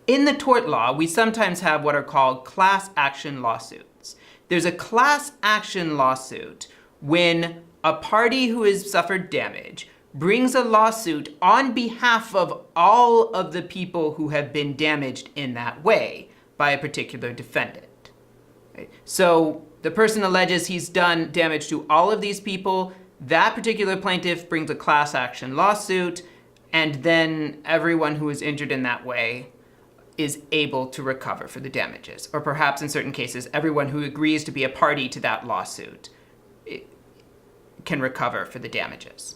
In the tort law, we sometimes have what are called class action lawsuits. There's a class action lawsuit when a party who has suffered damage brings a lawsuit on behalf of all of the people who have been damaged in that way by a particular defendant. Right? So the person alleges he's done damage to all of these people. That particular plaintiff brings a class action lawsuit, and then everyone who is injured in that way is able to recover for the damages. Or perhaps in certain cases, everyone who agrees to be a party to that lawsuit can recover for the damages.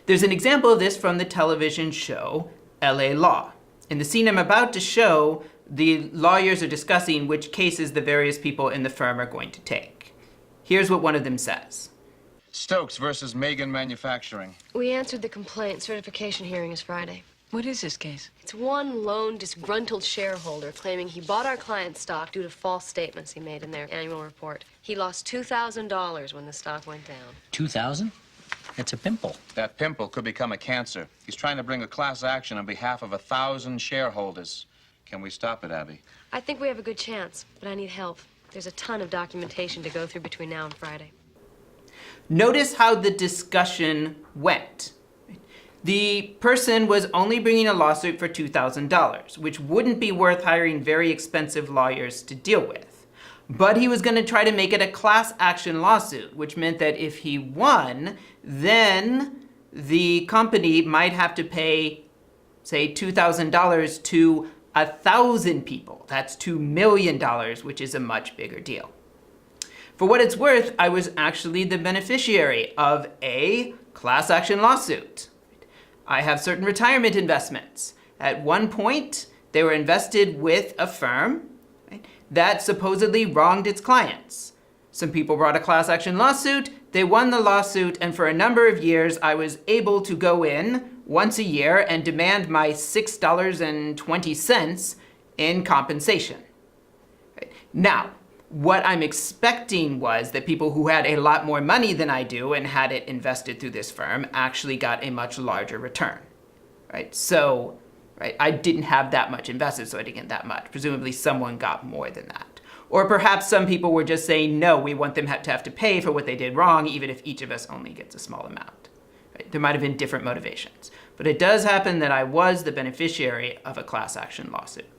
There's an example of this from the television show LA Law. In the scene I'm about to show, the lawyers are discussing which cases the various people in the firm are going to take. Here's what one of them says. Stokes versus Megan Manufacturing. We answered the complaint. Certification hearing is Friday. What is this case? It's one lone, disgruntled shareholder claiming he bought our client's stock due to false statements he made in their annual report. He lost $2,000 when the stock went down. 2,000? That's a pimple. That pimple could become a cancer. He's trying to bring a class action on behalf of 1,000 shareholders. Can we stop it, Abby? I think we have a good chance, but I need help. There's a ton of documentation to go through between now and Friday. Notice how the discussion went. The person was only bringing a lawsuit for $2,000, which wouldn't be worth hiring very expensive lawyers to deal with. But he was going to try to make it a class action lawsuit, which meant that if he won, then the company might have to pay, say, $2,000 to 1,000 people. That's $2 million, which is a much bigger deal. For what it's worth, I was actually the beneficiary of a class action lawsuit. I have certain retirement investments. At one point, they were invested with a firm, right, that supposedly wronged its clients. Some people brought a class action lawsuit, they won the lawsuit, and for a number of years, I was able to go in once a year and demand my $6.20 in compensation. Right. Now, what I'm expecting was that people who had a lot more money than I do and had it invested through this firm actually got a much larger return, right? So, right, I didn't have that much invested, so I didn't get that much. Presumably someone got more than that. Or perhaps some people were just saying, no, we want them to have to pay for what they did wrong, even if each of us only gets a small amount. Right? There might have been different motivations. But it does happen that I was the beneficiary of a class action lawsuit.